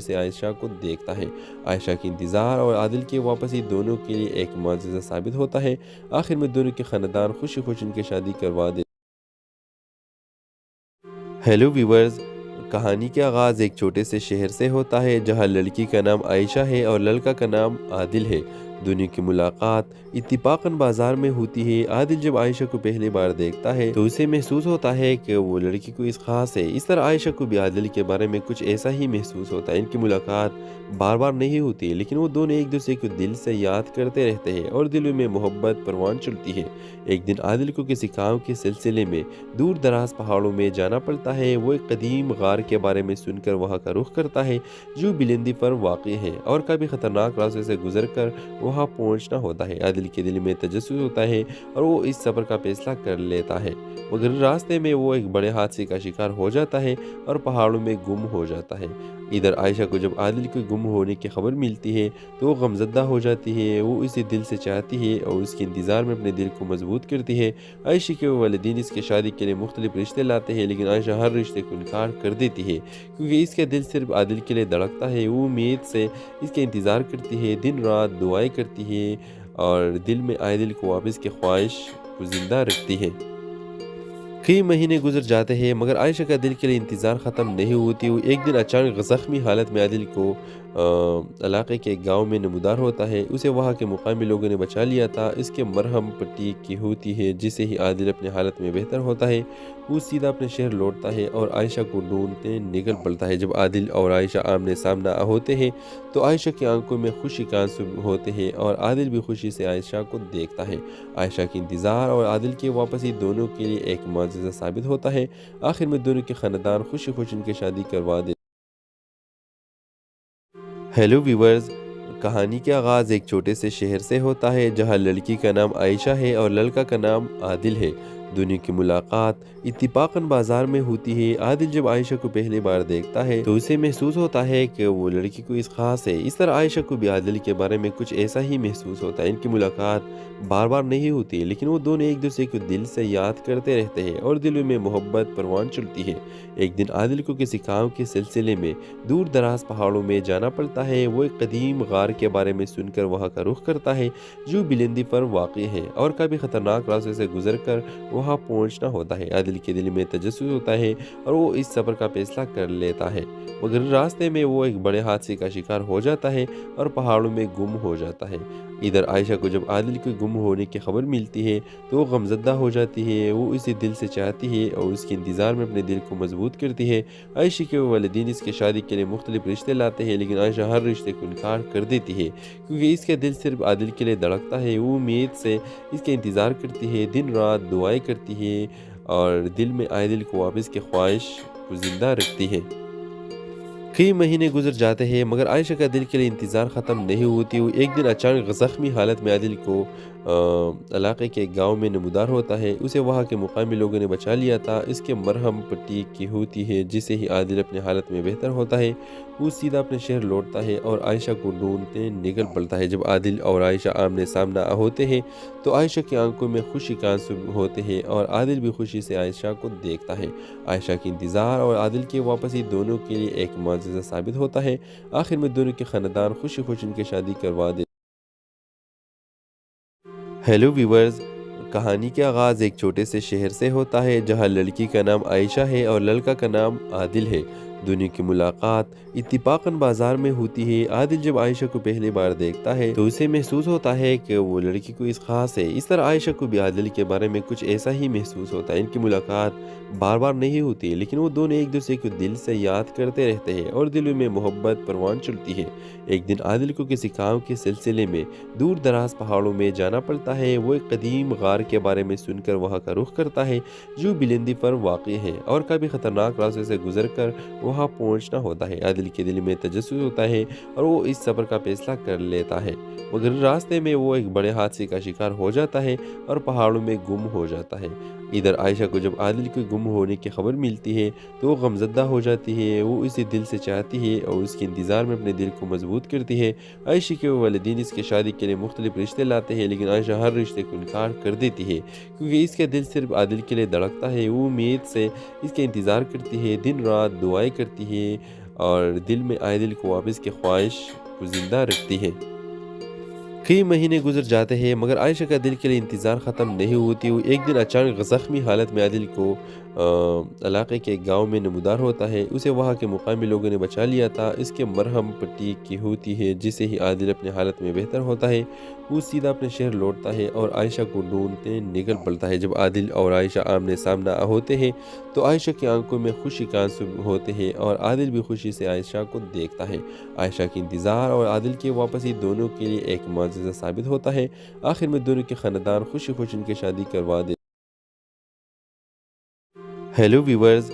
سے عائشہ کو دیکھتا ہے۔ عائشہ کی انتظار اور عادل کی واپسی دونوں کے لیے ایک معجزہ ثابت ہوتا ہے۔ آخر میں دونوں کے خاندان خوشی خوشی ان کی شادی کروا دے۔ ہیلو ویورز، کہانی کا آغاز ایک چھوٹے سے شہر سے ہوتا ہے جہاں لڑکی کا نام عائشہ ہے اور لڑکا کا نام عادل ہے۔ دونوں کی ملاقات اتفاقاً بازار میں ہوتی ہے۔ عادل جب عائشہ کو پہلی بار دیکھتا ہے تو اسے محسوس ہوتا ہے کہ وہ لڑکی کوئی خاص ہے۔ اس طرح عائشہ کو بھی عادل کے بارے میں کچھ ایسا ہی محسوس ہوتا ہے۔ ان کی ملاقات بار بار نہیں ہوتی لیکن وہ دونوں ایک دوسرے کو دل سے یاد کرتے رہتے ہیں اور دلوں میں محبت پروان چڑھتی ہے۔ ایک دن عادل کو کسی کام کے سلسلے میں دور دراز پہاڑوں میں جانا پڑتا ہے۔ وہ ایک قدیم غار کے بارے میں سن کر وہاں کا رخ کرتا ہے جو بلندی پر واقع ہے اور کبھی خطرناک راستے سے گزر کر وہاں پہنچنا ہوتا ہے۔ عادل کے دل میں تجسس ہوتا ہے اور وہ اس سفر کا فیصلہ کر لیتا ہے، مگر راستے میں وہ ایک بڑے حادثے کا شکار ہو جاتا ہے اور پہاڑوں میں گم ہو جاتا ہے۔ ادھر عائشہ کو جب عادل کے گم ہونے کی خبر ملتی ہے تو وہ غمزدہ ہو جاتی ہے۔ وہ اسے دل سے چاہتی ہے اور اس کے انتظار میں اپنے دل کو مضبوط کرتی ہے۔ عائشہ کے والدین اس کی شادی کے لیے مختلف رشتے لاتے ہیں لیکن عائشہ ہر رشتے کو انکار کر دیتی ہے کیونکہ اس کا دل صرف عادل کے لیے دھڑکتا ہے۔ وہ امید سے اس کا انتظار کرتی ہے، دن رات دعائیں کرتی ہے اور دل میں عادل کو واپس کی خواہش کو زندہ رکھتی ہے۔ کئی مہینے گزر جاتے ہیں مگر عائشہ کا دل کے لیے انتظار ختم نہیں ہوتی۔ وہ ایک دن اچانک زخمی حالت میں عادل کو علاقے کے ایک گاؤں میں نمودار ہوتا ہے۔ اسے وہاں کے مقامی لوگوں نے بچا لیا تھا۔ اس کے مرہم پٹی کی ہوتی ہے جسے ہی عادل اپنی حالت میں بہتر ہوتا ہے۔ وہ سیدھا اپنے شہر لوٹتا ہے اور عائشہ کو ڈھونڈنے نکل پڑتا ہے۔ جب عادل اور عائشہ آمنے سامنا ہوتے ہیں تو عائشہ کی آنکھوں میں خوشی کے آنسو ہوتے ہیں اور عادل بھی خوشی سے عائشہ کو دیکھتا ہے۔ عائشہ کی انتظار اور عادل کی واپسی دونوں کے لیے ایک معجزہ ثابت ہوتا ہے۔ آخر میں دونوں کے خاندان خوشی خوشی ان کی شادی کروا دے۔ ہیلو ویورز، کہانی کا آغاز ایک چھوٹے سے شہر سے ہوتا ہے جہاں لڑکی کا نام عائشہ ہے اور لڑکا کا نام عادل ہے۔ دونوں کی ملاقات اتفاقاً بازار میں ہوتی ہے۔ عادل جب عائشہ کو پہلی بار دیکھتا ہے تو اسے محسوس ہوتا ہے کہ وہ لڑکی کوئی خاص ہے۔ اس طرح عائشہ کو بھی عادل کے بارے میں کچھ ایسا ہی محسوس ہوتا ہے۔ ان کی ملاقات بار بار نہیں ہوتی لیکن وہ دونوں ایک دوسرے کو دل سے یاد کرتے رہتے ہیں اور دلوں میں محبت پروان چڑھتی ہے۔ ایک دن عادل کو کسی کام کے سلسلے میں دور دراز پہاڑوں میں جانا پڑتا ہے۔ وہ ایک قدیم غار کے بارے میں سن کر وہاں کا رخ کرتا ہے جو بلندی پر واقع ہے اور کبھی خطرناک راستے سے گزر کر وہاں پہنچنا ہوتا ہے۔ عادل کے دل میں تجسس ہوتا ہے اور وہ اس سفر کا فیصلہ کر لیتا ہے، مگر راستے میں وہ ایک بڑے حادثے کا شکار ہو جاتا ہے اور پہاڑوں میں گم ہو جاتا ہے۔ ادھر عائشہ کو جب عادل کے گم ہونے کی خبر ملتی ہے تو وہ غمزدہ ہو جاتی ہے۔ وہ اسے دل سے چاہتی ہے اور اس کے انتظار میں اپنے دل کو مضبوط کرتی ہے۔ عائشہ کے والدین اس کی شادی کے لیے مختلف رشتے لاتے ہیں لیکن عائشہ ہر رشتے کو انکار کر دیتی ہے کیونکہ اس کا دل صرف عادل کے لیے دھڑکتا ہے۔ وہ امید سے اس کا انتظار کرتی ہے، دن رات دعائیں کرتی ہے اور دل میں عادل کو واپس کی خواہش کو زندہ رکھتی ہے۔ کئی مہینے گزر جاتے ہیں مگر عائشہ کا دل کے لیے انتظار ختم نہیں ہوتی۔ وہ ایک دن اچانک زخمی حالت میں عادل کو علاقے کے ایک گاؤں میں نمودار ہوتا ہے۔ اسے وہاں کے مقامی لوگوں نے بچا لیا تھا۔ اس کے مرہم پٹی کی ہوتی ہے جسے ہی عادل اپنی حالت میں بہتر ہوتا ہے۔ وہ سیدھا اپنے شہر لوٹتا ہے اور عائشہ کو ڈھونڈنے نکل پڑتا ہے۔ جب عادل اور عائشہ آمنے سامنا ہوتے ہیں تو عائشہ کی آنکھوں میں خوشی کے آنسو ہوتے ہیں اور عادل بھی خوشی سے عائشہ کو دیکھتا ہے۔ عائشہ کی انتظار اور عادل کی واپسی دونوں کے لیے ایک معجزہ ثابت ہوتا ہے۔ آخر میں دونوں کے خاندان خوشی خوشی ان کی شادی کروا دے۔ ہیلو ویورز، کہانی کا آغاز ایک چھوٹے سے شہر سے ہوتا ہے جہاں لڑکی کا نام عائشہ ہے اور لڑکا کا نام عادل ہے۔ دونوں کی ملاقات اتفاقاً بازار میں ہوتی ہے۔ عادل جب عائشہ کو پہلی بار دیکھتا ہے تو اسے محسوس ہوتا ہے کہ وہ لڑکی کوئی خاص ہے۔ اس طرح عائشہ کو بھی عادل کے بارے میں کچھ ایسا ہی محسوس ہوتا ہے۔ ان کی ملاقات بار بار نہیں ہوتی لیکن وہ دونوں ایک دوسرے کو دل سے یاد کرتے رہتے ہیں اور دلوں میں محبت پروان چڑھتی ہے۔ ایک دن عادل کو کسی کام کے سلسلے میں دور دراز پہاڑوں میں جانا پڑتا ہے۔ وہ ایک قدیم غار کے بارے میں سن کر وہاں کا رخ کرتا ہے جو بلندی پر واقع ہے اور کبھی خطرناک راستے سے گزر کر وہاں پہنچنا ہوتا ہے۔ عادل کے دل میں تجسس ہوتا ہے اور وہ اس سفر کا فیصلہ کر لیتا ہے، مگر راستے میں وہ ایک بڑے حادثے کا شکار ہو جاتا ہے اور پہاڑوں میں گم ہو جاتا ہے۔ ادھر عائشہ کو جب عادل کے گم ہونے کی خبر ملتی ہے تو وہ غمزدہ ہو جاتی ہے۔ وہ اسے دل سے چاہتی ہے اور اس کے انتظار میں اپنے دل کو مضبوط کرتی ہے۔ عائشہ کے والدین اس کی شادی کے لیے مختلف رشتے لاتے ہیں لیکن عائشہ ہر رشتے کو انکار کر دیتی ہے کیونکہ اس کا دل صرف عادل کے لیے دھڑکتا ہے۔ وہ امید سے اس کا انتظار کرتی ہے، دن رات دعائیں کرتی ہے اور دل میں عادل کو واپس کی خواہش کو زندہ رکھتی ہے۔ کئی مہینے گزر جاتے ہیں مگر عائشہ کا دل کے لیے انتظار ختم نہیں ہوتی۔ وہ ایک دن اچانک زخمی حالت میں عادل کو علاقے کے ایک گاؤں میں نمودار ہوتا ہے۔ اسے وہاں کے مقامی لوگوں نے بچا لیا تھا۔ اس کے مرہم پٹی کی ہوتی ہے جسے ہی عادل اپنی حالت میں بہتر ہوتا ہے۔ وہ سیدھا اپنے شہر لوٹتا ہے اور عائشہ کو ڈھونڈنے نکل پڑتا ہے۔ جب عادل اور عائشہ آمنے سامنا ہوتے ہیں تو عائشہ کی آنکھوں میں خوشی کے آنسو ہوتے ہیں اور عادل بھی خوشی سے عائشہ کو دیکھتا ہے۔ عائشہ کی انتظار اور عادل کی واپسی دونوں کے لیے ایک معجزہ ثابت ہوتا ہے۔ آخر میں دونوں کے خاندان خوشی خوشی ان کی شادی کروا دے۔ ہیلو ویورز،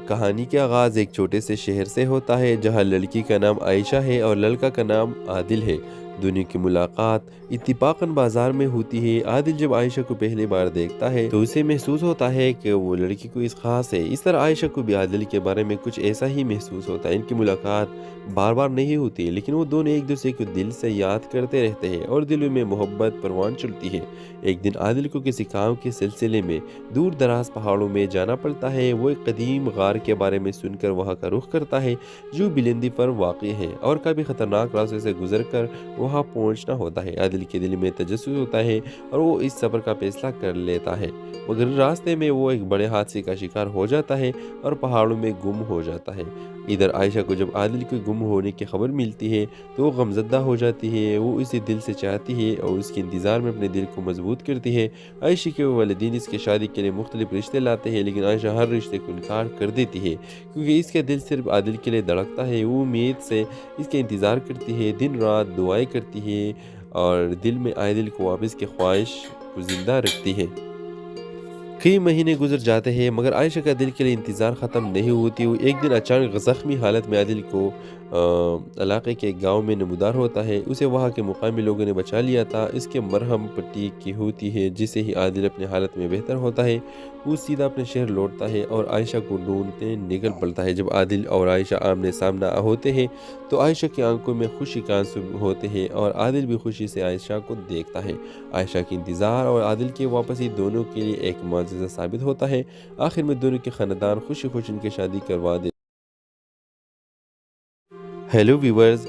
کہانی کا آغاز ایک چھوٹے سے شہر سے ہوتا ہے جہاں لڑکی کا نام عائشہ ہے اور لڑکا کا نام عادل ہے۔ دونوں کی ملاقات اتفاقاً بازار میں ہوتی ہے۔ عادل جب عائشہ کو پہلی بار دیکھتا ہے تو اسے محسوس ہوتا ہے کہ وہ لڑکی کوئی خاص ہے۔ اس طرح عائشہ کو بھی عادل کے بارے میں کچھ ایسا ہی محسوس ہوتا ہے۔ ان کی ملاقات بار بار نہیں ہوتی لیکن وہ دونوں ایک دوسرے کو دل سے یاد کرتے رہتے ہیں اور دلوں میں محبت پروان چڑھتی ہے۔ ایک دن عادل کو کسی کام کے سلسلے میں دور دراز پہاڑوں میں جانا پڑتا ہے۔ وہ ایک قدیم غار کے بارے میں سن کر وہاں کا رخ کرتا ہے جو بلندی پر واقع ہے اور کبھی خطرناک راستے سے گزر کر وہاں پہنچنا ہوتا ہے۔ عادل کے دل میں تجسس ہوتا ہے اور وہ اس سفر کا فیصلہ کر لیتا ہے مگر راستے میں وہ ایک بڑے حادثے کا شکار ہو جاتا ہے اور پہاڑوں میں گم ہو جاتا ہے۔ ادھر عائشہ کو جب عادل کے گم ہونے کی خبر ملتی ہے تو وہ غمزدہ ہو جاتی ہے۔ وہ اسے دل سے چاہتی ہے اور اس کے انتظار میں اپنے دل کو مضبوط کرتی ہے۔ عائشہ کے والدین اس کی شادی کے لیے مختلف رشتے لاتے ہیں لیکن عائشہ ہر رشتے کو انکار کر دیتی ہے کیونکہ اس کا دل صرف عادل کے لیے دھڑکتا ہے۔ وہ امید سے اس کا انتظار کرتی ہے، دن رات دعائیں کرتی ہے اور دل میں عادل کو واپس کی خواہش کو زندہ رکھتی ہے۔ کئی مہینے گزر جاتے ہیں مگر عائشہ کا دل کے لیے انتظار ختم نہیں ہوتی۔ وہ ایک دن اچانک زخمی حالت میں عادل کو علاقے کے ایک گاؤں میں نمودار ہوتا ہے۔ اسے وہاں کے مقامی لوگوں نے بچا لیا تھا۔ اس کے مرہم پٹی کی ہوتی ہے جسے ہی عادل اپنی حالت میں بہتر ہوتا ہے۔ وہ سیدھا اپنے شہر لوٹتا ہے اور عائشہ کو ڈھونڈنے نکل پڑتا ہے۔ جب عادل اور عائشہ آمنے سامنا ہوتے ہیں تو عائشہ کی آنکھوں میں خوشی کے آنسو ہوتے ہیں اور عادل بھی خوشی سے عائشہ کو دیکھتا ہے۔ عائشہ کی انتظار اور عادل کی واپسی دونوں کے لیے ایک معجزہ ثابت ہوتا ہے۔ آخر میں دونوں کے خاندان خوشی خوشی ان کی شادی کروا دے۔ ہیلو ویورز،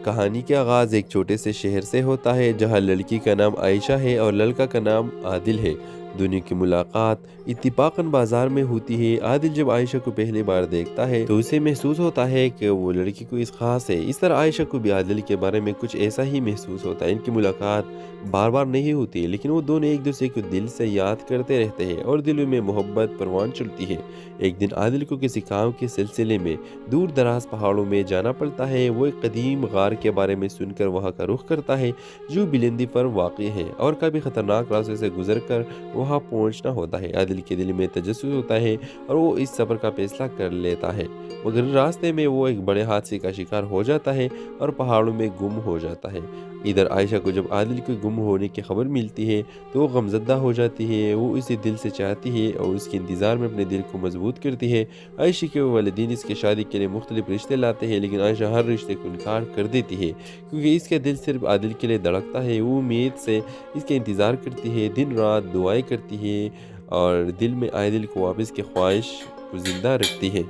کہانی کا آغاز ایک چھوٹے سے شہر سے ہوتا ہے جہاں لڑکی کا نام عائشہ ہے اور لڑکا کا نام عادل ہے۔ دونوں کی ملاقات اتفاقاً بازار میں ہوتی ہے۔ عادل جب عائشہ کو پہلی بار دیکھتا ہے تو اسے محسوس ہوتا ہے کہ وہ لڑکی کوئی خاص ہے۔ اس طرح عائشہ کو بھی عادل کے بارے میں کچھ ایسا ہی محسوس ہوتا ہے۔ ان کی ملاقات بار بار نہیں ہوتی لیکن وہ دونوں ایک دوسرے کو دل سے یاد کرتے رہتے ہیں اور دلوں میں محبت پروان چڑھتی ہے۔ ایک دن عادل کو کسی کام کے سلسلے میں دور دراز پہاڑوں میں جانا پڑتا ہے۔ وہ ایک قدیم غار کے بارے میں سن کر وہاں کا رخ کرتا ہے جو بلندی پر واقع ہے اور کبھی خطرناک راستے سے گزر کر وہاں پہنچنا ہوتا ہے۔ عادل کے دل میں تجسس ہوتا ہے اور وہ اس سفر کا فیصلہ کر لیتا ہے مگر راستے میں وہ ایک بڑے حادثے کا شکار ہو جاتا ہے اور پہاڑوں میں گم ہو جاتا ہے۔ ادھر عائشہ کو جب عادل کے گم ہونے کی خبر ملتی ہے تو وہ غمزدہ ہو جاتی ہے۔ وہ اسے دل سے چاہتی ہے اور اس کے انتظار میں اپنے دل کو مضبوط کرتی ہے۔ عائشہ کے والدین اس کی شادی کے لیے مختلف رشتے لاتے ہیں لیکن عائشہ ہر رشتے کو انکار کر دیتی ہے کیونکہ اس کا دل صرف عادل کے لیے دھڑکتا ہے۔ وہ امید سے اس کا انتظار کرتی ہے، دن رات دعائیں کرتی ہے اور دل میں عادل کو واپس کی خواہش کو زندہ رکھتی ہے۔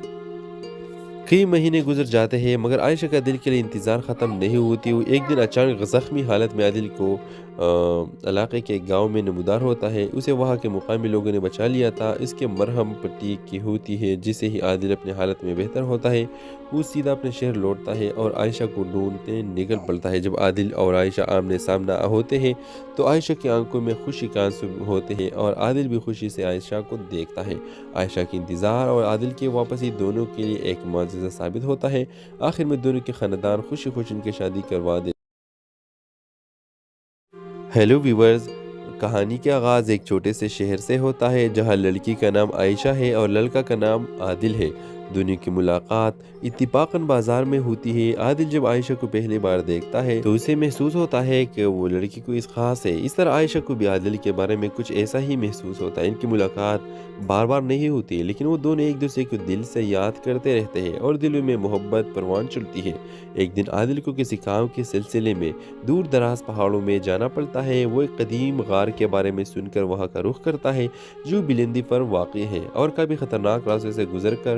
کئی مہینے گزر جاتے ہیں مگر عائشہ کا دل کے لیے انتظار ختم نہیں ہوتی۔ وہ ایک دن اچانک زخمی حالت میں عادل کو علاقے کے ایک گاؤں میں نمودار ہوتا ہے۔ اسے وہاں کے مقامی لوگوں نے بچا لیا تھا۔ اس کے مرہم پٹی کی ہوتی ہے جسے ہی عادل اپنی حالت میں بہتر ہوتا ہے۔ وہ سیدھا اپنے شہر لوٹتا ہے اور عائشہ کو ڈھونڈنے نکل پڑتا ہے۔ جب عادل اور عائشہ آمنے سامنا ہوتے ہیں تو عائشہ کی آنکھوں میں خوشی کے آنسو ہوتے ہیں اور عادل بھی خوشی سے عائشہ کو دیکھتا ہے۔ عائشہ کی انتظار اور عادل کی واپسی دونوں کے لیے ایک معجزہ ثابت ہوتا ہے۔ آخر میں دونوں کے خاندان خوشی خوشی ان کی شادی کروا دے۔ ہیلو ویورز، کہانی کا آغاز ایک چھوٹے سے شہر سے ہوتا ہے جہاں لڑکی کا نام عائشہ ہے اور لڑکا کا نام عادل ہے۔ دونوں کی ملاقات اتفاقاً بازار میں ہوتی ہے۔ عادل جب عائشہ کو پہلی بار دیکھتا ہے تو اسے محسوس ہوتا ہے کہ وہ لڑکی کوئی خاص ہے۔ اس طرح عائشہ کو بھی عادل کے بارے میں کچھ ایسا ہی محسوس ہوتا ہے۔ ان کی ملاقات بار بار نہیں ہوتی لیکن وہ دونوں ایک دوسرے کو دل سے یاد کرتے رہتے ہیں اور دلوں میں محبت پروان چڑھتی ہے۔ ایک دن عادل کو کسی کام کے سلسلے میں دور دراز پہاڑوں میں جانا پڑتا ہے۔ وہ ایک قدیم غار کے بارے میں سن کر وہاں کا رخ کرتا ہے جو بلندی پر واقع ہے اور کبھی خطرناک راستے سے گزر کر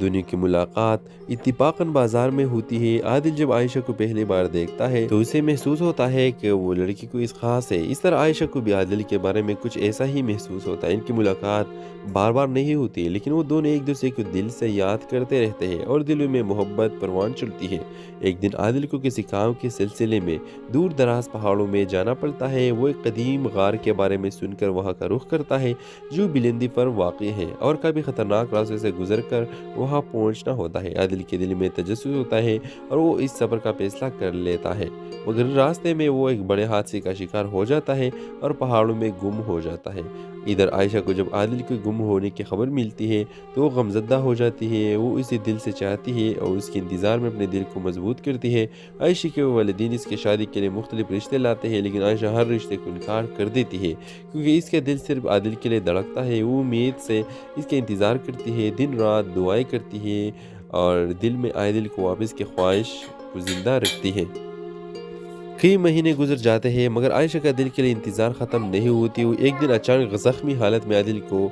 دونوں کی ملاقات اتفاقاً بازار میں ہوتی ہے۔ عادل جب عائشہ کو پہلی بار دیکھتا ہے تو اسے محسوس ہوتا ہے کہ وہ لڑکی کوئی خاص ہے۔ اس طرح عائشہ کو بھی عادل کے بارے میں کچھ ایسا ہی محسوس ہوتا ہے۔ ان کی ملاقات بار بار نہیں ہوتی لیکن وہ دونوں ایک دوسرے کو دل سے یاد کرتے رہتے ہیں اور دلوں میں محبت پروان چڑھتی ہے۔ ایک دن عادل کو کسی کام کے سلسلے میں دور دراز پہاڑوں میں جانا پڑتا ہے۔ وہ ایک قدیم غار کے بارے میں سن کر وہاں کا رخ کرتا ہے جو بلندی پر واقع ہے اور کبھی خطرناک راستے سے گزر کر وہاں پہنچنا ہوتا ہے۔ عادل کے دل میں تجسس ہوتا ہے اور وہ اس سفر کا فیصلہ کر لیتا ہے، مگر راستے میں وہ ایک بڑے حادثے کا شکار ہو جاتا ہے اور پہاڑوں میں گم ہو جاتا ہے۔ ادھر عائشہ کو جب عادل کے گم ہونے کی خبر ملتی ہے تو وہ غمزدہ ہو جاتی ہے۔ وہ اسے دل سے چاہتی ہے اور اس کے انتظار میں اپنے دل کو مضبوط کرتی ہے۔ عائشہ کے والدین اس کی شادی کے لیے مختلف رشتے لاتے ہیں لیکن عائشہ ہر رشتے کو انکار کر دیتی ہے کیونکہ اس کا دل صرف عادل کے لیے دھڑکتا ہے۔ وہ امید سے اس کے انتظار کرتی ہے، دن رات دعائیں کرتی ہے اور دل میں عادل کو واپس کی خواہش کو زندہ رکھتی ہے۔ کئی مہینے گزر جاتے ہیں مگر عائشہ کا دل کے لیے انتظار ختم نہیں ہوتی۔ وہ ایک دن اچانک زخمی حالت میں عادل کو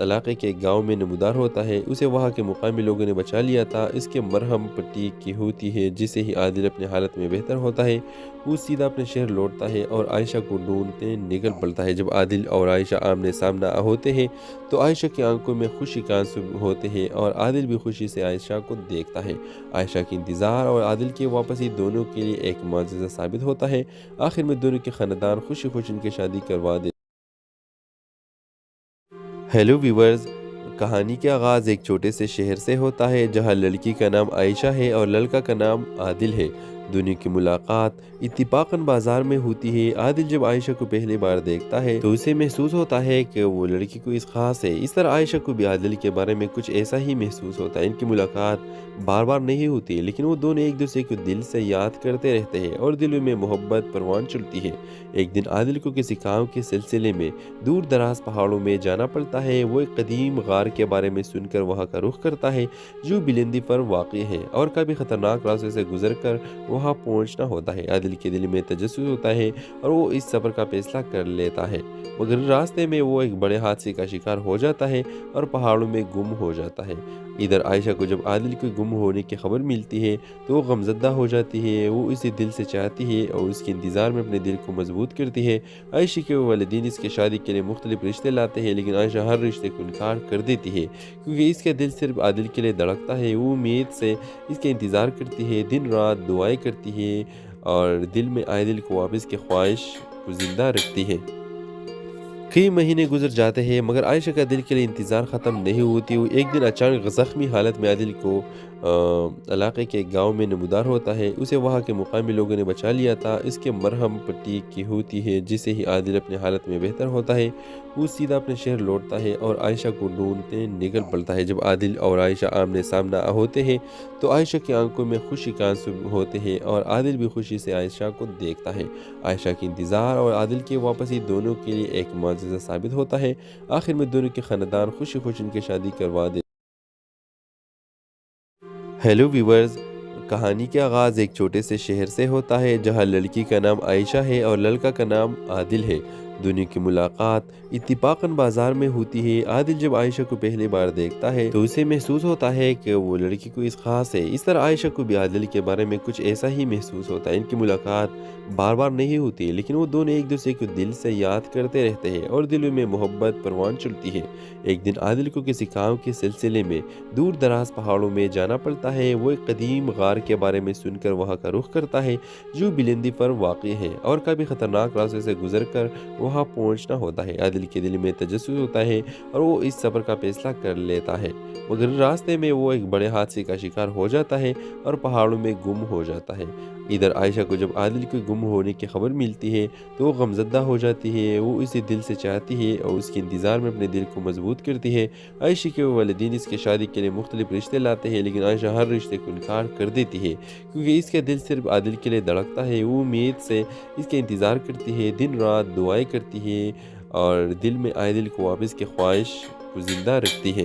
علاقے کے گاؤں میں نمودار ہوتا ہے۔ اسے وہاں کے مقامی لوگوں نے بچا لیا تھا۔ اس کے مرہم پٹی کی ہوتی ہے جسے ہی عادل اپنی حالت میں بہتر ہوتا ہے۔ وہ سیدھا اپنے شہر لوٹتا ہے اور عائشہ کو ڈھونڈتے نکل پڑتا ہے۔ جب عادل اور عائشہ آمنے سامنا ہوتے ہیں تو عائشہ کی آنکھوں میں خوشی کا آنسو ہوتے ہیں اور عادل بھی خوشی سے عائشہ کو دیکھتا ہے۔ عائشہ کی انتظار اور عادل کی واپسی دونوں کے لیے ایک معجزہ ثابت ہوتا ہے۔ آخر میں دونوں کے خاندان خوشی خوشی ان کی شادی کروا دیتے۔ ہیلو ویورز، کہانی کا آغاز ایک چھوٹے سے شہر سے ہوتا ہے جہاں لڑکی کا نام عائشہ ہے اور لڑکا کا نام عادل ہے۔ دونوں کی ملاقات اتفاقاً بازار میں ہوتی ہے۔ عادل جب عائشہ کو پہلی بار دیکھتا ہے تو اسے محسوس ہوتا ہے کہ وہ لڑکی کوئی خاص ہے۔ اس طرح عائشہ کو بھی عادل کے بارے میں کچھ ایسا ہی محسوس ہوتا ہے۔ ان کی ملاقات بار بار نہیں ہوتی لیکن وہ دونوں ایک دوسرے کو دل سے یاد کرتے رہتے ہیں اور دلوں میں محبت پروان چڑھتی ہے۔ ایک دن عادل کو کسی کام کے سلسلے میں دور دراز پہاڑوں میں جانا پڑتا ہے۔ وہ ایک قدیم غار کے بارے میں سن کر وہاں کا رخ کرتا ہے جو بلندی پر واقع ہے اور کبھی خطرناک راستے سے گزر کر وہاں پہنچنا ہوتا ہے۔ عادل کے دل میں تجسس ہوتا ہے اور وہ اس سفر کا فیصلہ کر لیتا ہے، مگر راستے میں وہ ایک بڑے حادثے کا شکار ہو جاتا ہے اور پہاڑوں میں گم ہو جاتا ہے۔ ادھر عائشہ کو جب عادل کے گم ہونے کی خبر ملتی ہے تو وہ غمزدہ ہو جاتی ہے۔ وہ اسے دل سے چاہتی ہے اور اس کے انتظار میں اپنے دل کو مضبوط کرتی ہے۔ عائشہ کے والدین اس کی شادی کے لیے مختلف رشتے لاتے ہیں لیکن عائشہ ہر رشتے کو انکار کر دیتی ہے کیونکہ اس کا دل صرف عادل کے لیے دھڑکتا ہے۔ وہ امید سے اس کے انتظار کرتی ہے، دن رات دعائیں کرتی ہے اور دل میں عادل کو واپس کی خواہش کو زندہ رکھتی ہے۔ کئی مہینے گزر جاتے ہیں مگر عائشہ کا دل کے لیے انتظار ختم نہیں ہوتی۔ وہ ایک دن اچانک زخمی حالت میں عادل کو علاقے کے گاؤں میں نمودار ہوتا ہے۔ اسے وہاں کے مقامی لوگوں نے بچا لیا تھا۔ اس کے مرہم پٹی کی ہوتی ہے جسے ہی عادل اپنی حالت میں بہتر ہوتا ہے۔ وہ سیدھا اپنے شہر لوٹتا ہے اور عائشہ کو ڈھونڈتے نکل پڑتا ہے۔ جب عادل اور عائشہ آمنے سامنا ہوتے ہیں تو عائشہ کی آنکھوں میں خوشی کا آنسو ہوتے ہیں اور عادل بھی خوشی سے عائشہ کو دیکھتا ہے۔ عائشہ کی انتظار اور عادل کی واپسی دونوں کے لیے ایک معجزہ ثابت ہوتا ہے۔ آخر میں دونوں کے خاندان خوشی خوشی ان کی شادی کروا دیتے۔ ہیلو ویورز، کہانی کا آغاز ایک چھوٹے سے شہر سے ہوتا ہے جہاں لڑکی کا نام عائشہ ہے اور لڑکا کا نام عادل ہے۔ دونوں کی ملاقات اتفاقاً بازار میں ہوتی ہے۔ عادل جب عائشہ کو پہلی بار دیکھتا ہے تو اسے محسوس ہوتا ہے کہ وہ لڑکی کوئی خاص ہے۔ اس طرح عائشہ کو بھی عادل کے بارے میں کچھ ایسا ہی محسوس ہوتا ہے۔ ان کی ملاقات بار بار نہیں ہوتی لیکن وہ دونوں ایک دوسرے کو دل سے یاد کرتے رہتے ہیں اور دلوں میں محبت پروان چڑھتی ہے۔ ایک دن عادل کو کسی کام کے سلسلے میں دور دراز پہاڑوں میں جانا پڑتا ہے۔ وہ ایک قدیم غار کے بارے میں سن کر وہاں کا رخ کرتا ہے جو بلندی پر واقع ہے اور کبھی خطرناک راستے سے گزر کر وہاں پہنچنا ہوتا ہے۔ عادل کے دل میں تجسس ہوتا ہے اور وہ اس سفر کا فیصلہ کر لیتا ہے، مگر راستے میں وہ ایک بڑے حادثے کا شکار ہو جاتا ہے اور پہاڑوں میں گم ہو جاتا ہے۔ ادھر عائشہ کو جب عادل کے گم ہونے کی خبر ملتی ہے تو وہ غمزدہ ہو جاتی ہے۔ وہ اسے دل سے چاہتی ہے اور اس کے انتظار میں اپنے دل کو مضبوط کرتی ہے۔ عائشہ کے والدین اس کی شادی کے لیے مختلف رشتے لاتے ہیں لیکن عائشہ ہر رشتے کو انکار کر دیتی ہے کیونکہ اس کا دل صرف عادل کے لیے دھڑکتا ہے۔ وہ امید سے اس کے انتظار کرتی ہے، دن رات دعائیں کرتی ہے اور دل میں عادل کو واپس کی خواہش کو زندہ رکھتی ہے۔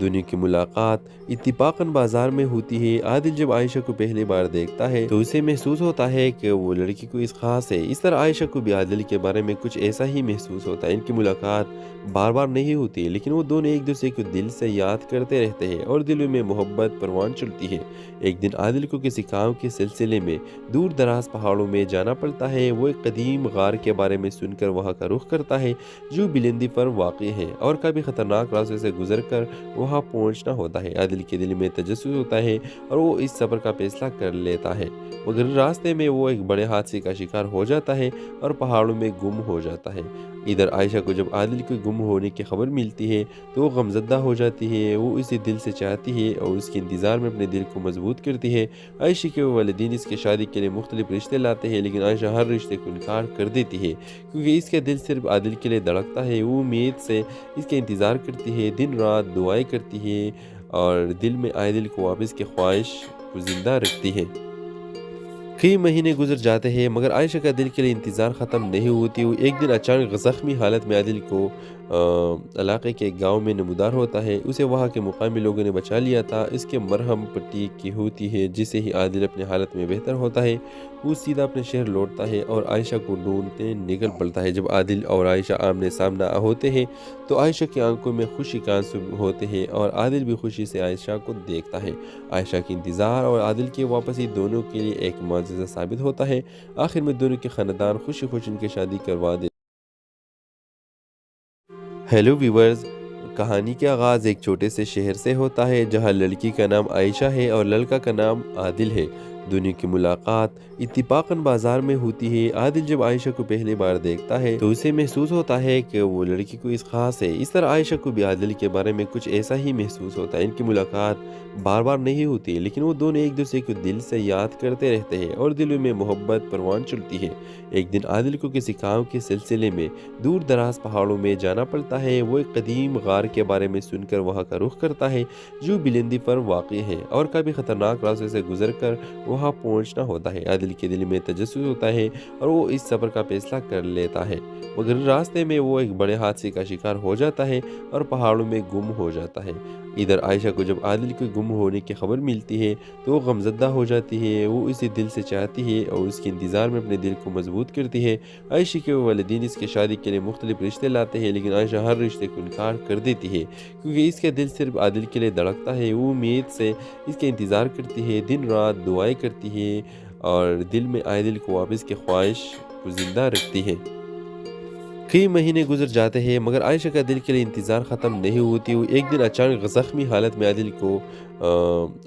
دونوں کی ملاقات اتفاقاً بازار میں ہوتی ہے۔ عادل جب عائشہ کو پہلی بار دیکھتا ہے تو اسے محسوس ہوتا ہے کہ وہ لڑکی کوئی خاص ہے۔ اس طرح عائشہ کو بھی عادل کے بارے میں کچھ ایسا ہی محسوس ہوتا ہے۔ ان کی ملاقات بار بار نہیں ہوتی، لیکن وہ دونوں ایک دوسرے کو دل سے یاد کرتے رہتے ہیں اور دلوں میں محبت پروان چڑھتی ہے۔ ایک دن عادل کو کسی کام کے سلسلے میں دور دراز پہاڑوں میں جانا پڑتا ہے۔ وہ ایک قدیم غار کے بارے میں سن کر وہاں کا رخ کرتا ہے جو بلندی پر واقع ہے اور کبھی خطرناک راستے سے گزر کر وہاں پہنچنا ہوتا ہے۔ عادل کے دل میں تجسس ہوتا ہے اور وہ اس سفر کا فیصلہ کر لیتا ہے، مگر راستے میں وہ ایک بڑے حادثے کا شکار ہو جاتا ہے اور پہاڑوں میں گم ہو جاتا ہے۔ ادھر عائشہ کو جب عادل کے گم ہونے کی خبر ملتی ہے تو وہ غمزدہ ہو جاتی ہے۔ وہ اسے دل سے چاہتی ہے اور اس کے انتظار میں اپنے دل کو مضبوط کرتی ہے۔ عائشہ کے والدین اس کی شادی کے لیے مختلف رشتے لاتے ہیں، لیکن عائشہ ہر رشتے کو انکار کر دیتی ہے کیونکہ اس کا دل صرف عادل کے لیے دھڑکتا ہے۔ وہ امید سے اس کا انتظار کرتی ہے، دن رات دعائیں کرتی ہے اور دل میں عادل کو واپس کی خواہش کو زندہ رکھتی ہے۔ کئی مہینے گزر جاتے ہیں مگر عائشہ کا دل کے لیے انتظار ختم نہیں ہوتی۔ وہ ایک دن اچانک زخمی حالت میں عادل کو علاقے کے گاؤں میں نمودار ہوتا ہے۔ اسے وہاں کے مقامی لوگوں نے بچا لیا تھا۔ اس کے مرہم پٹی کی ہوتی ہے، جسے ہی عادل اپنے حالت میں بہتر ہوتا ہے وہ سیدھا اپنے شہر لوٹتا ہے اور عائشہ کو ڈھونڈتے نکل پڑتا ہے۔ جب عادل اور عائشہ آمنے سامنے ہوتے ہیں تو عائشہ کی آنکھوں میں خوشی کا آنسو ہوتے ہیں اور عادل بھی خوشی سے عائشہ کو دیکھتا ہے۔ عائشہ کی انتظار اور عادل کی واپسی دونوں کے لیے ایک معجزہ ثابت ہوتا ہے۔ آخر میں دونوں کے خاندان خوشی خوشی ان کی شادی کروا دے۔ ہیلو ویورز، کہانی کا آغاز ایک چھوٹے سے شہر سے ہوتا ہے جہاں لڑکی کا نام عائشہ ہے اور لڑکا کا نام عادل ہے۔ دونوں کی ملاقات اتفاقاً بازار میں ہوتی ہے۔ عادل جب عائشہ کو پہلی بار دیکھتا ہے تو اسے محسوس ہوتا ہے کہ وہ لڑکی کوئی خاص ہے۔ اس طرح عائشہ کو بھی عادل کے بارے میں کچھ ایسا ہی محسوس ہوتا ہے۔ ان کی ملاقات بار بار نہیں ہوتی، لیکن وہ دونوں ایک دوسرے کو دل سے یاد کرتے رہتے ہیں اور دلوں میں محبت پروان چڑھتی ہے۔ ایک دن عادل کو کسی کام کے سلسلے میں دور دراز پہاڑوں میں جانا پڑتا ہے۔ وہ ایک قدیم غار کے بارے میں سن کر وہاں کا رخ کرتا ہے جو بلندی پر واقع ہے اور کبھی خطرناک راستے سے گزر کر وہاں پہنچنا ہوتا ہے۔ عادل کے دل میں تجسس ہوتا ہے اور وہ اس سفر کا فیصلہ کر لیتا ہے، مگر راستے میں وہ ایک بڑے حادثے کا شکار ہو جاتا ہے اور پہاڑوں میں گم ہو جاتا ہے۔ ادھر عائشہ کو جب عادل کے گم ہونے کی خبر ملتی ہے تو وہ غمزدہ ہو جاتی ہے۔ وہ اسے دل سے چاہتی ہے اور اس کے انتظار میں اپنے دل کو مضبوط کرتی ہے۔ عائشہ کے والدین اس کی شادی کے لیے مختلف رشتے لاتے ہیں، لیکن عائشہ ہر رشتے کو انکار کر دیتی ہے کیونکہ اس کا دل صرف عادل کے لیے دھڑکتا ہے۔ وہ امید سے اس کا انتظار کرتی ہے، دن رات دعائیں کرتی ہے اور دل میں عادل کو واپس کی خواہش کو زندہ رکھتی ہے۔ کئی مہینے گزر جاتے ہیں مگر عائشہ کا دل کے لیے انتظار ختم نہیں ہوتی۔ وہ ایک دن اچانک زخمی حالت میں عادل کو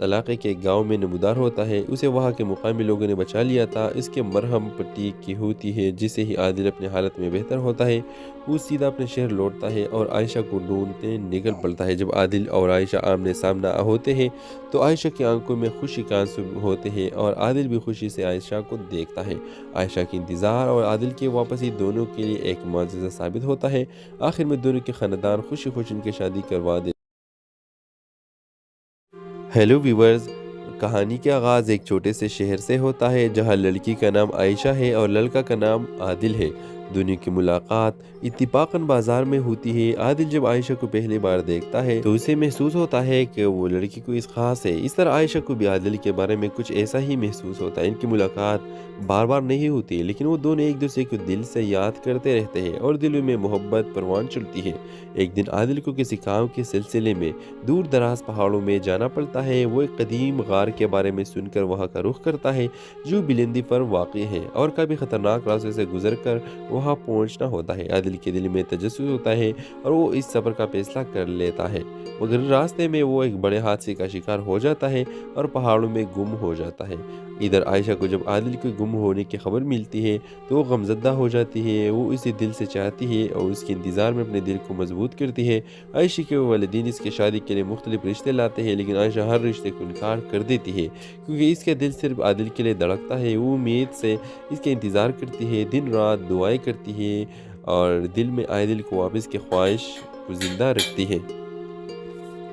علاقے کے گاؤں میں نمودار ہوتا ہے۔ اسے وہاں کے مقامی لوگوں نے بچا لیا تھا۔ اس کے مرہم پٹی کی ہوتی ہے، جسے ہی عادل اپنے حالت میں بہتر ہوتا ہے وہ سیدھا اپنے شہر لوٹتا ہے اور عائشہ کو ڈھونڈتے نکل پڑتا ہے۔ جب عادل اور عائشہ آمنے سامنے ہوتے ہیں تو عائشہ کی آنکھوں میں خوشی کا آنسو ہوتے ہیں اور عادل بھی خوشی سے عائشہ کو دیکھتا ہے۔ عائشہ کی انتظار اور عادل کی واپسی دونوں کے لیے ایک معجزہ ثابت ہوتا ہے۔ آخر میں دونوں کے خاندان خوشی خوشی ان کی شادی کروا دے۔ ہیلو ویورز، کہانی کا آغاز ایک چھوٹے سے شہر سے ہوتا ہے جہاں لڑکی کا نام عائشہ ہے اور لڑکا کا نام عادل ہے۔ دونوں کی ملاقات اتفاقاً بازار میں ہوتی ہے۔ عادل جب عائشہ کو پہلی بار دیکھتا ہے تو اسے محسوس ہوتا ہے کہ وہ لڑکی کوئی خاص ہے۔ اس طرح عائشہ کو بھی عادل کے بارے میں کچھ ایسا ہی محسوس ہوتا ہے۔ ان کی ملاقات بار بار نہیں ہوتی، لیکن وہ دونوں ایک دوسرے کو دل سے یاد کرتے رہتے ہیں اور دلوں میں محبت پروان چڑھتی ہے۔ ایک دن عادل کو کسی کام کے سلسلے میں دور دراز پہاڑوں میں جانا پڑتا ہے۔ وہ ایک قدیم غار کے بارے میں سن کر وہاں کا رخ کرتا ہے جو بلندی پر واقع ہے اور کبھی خطرناک راستے سے گزر کر وہاں پہنچنا ہوتا ہے۔ عادل کے دل میں تجسس ہوتا ہے اور وہ اس سفر کا فیصلہ کر لیتا ہے، مگر راستے میں وہ ایک بڑے حادثے کا شکار ہو جاتا ہے اور پہاڑوں میں گم ہو جاتا ہے۔ ادھر عائشہ کو جب عادل کے گم ہونے کی خبر ملتی ہے تو وہ غمزدہ ہو جاتی ہے۔ وہ اسے دل سے چاہتی ہے اور اس کے انتظار میں اپنے دل کو مضبوط کرتی ہے۔ عائشہ کے والدین اس کی شادی کے لیے مختلف رشتے لاتے ہیں، لیکن عائشہ ہر رشتے کو انکار کر دیتی ہے کیونکہ اس کا دل صرف عادل کے لیے دھڑکتا ہے۔ وہ امید سے اس کا انتظار کرتی ہے، دن رات دعائیں کرتی ہے اور دل میں عادل کو واپس کی خواہش کو زندہ رکھتی ہے۔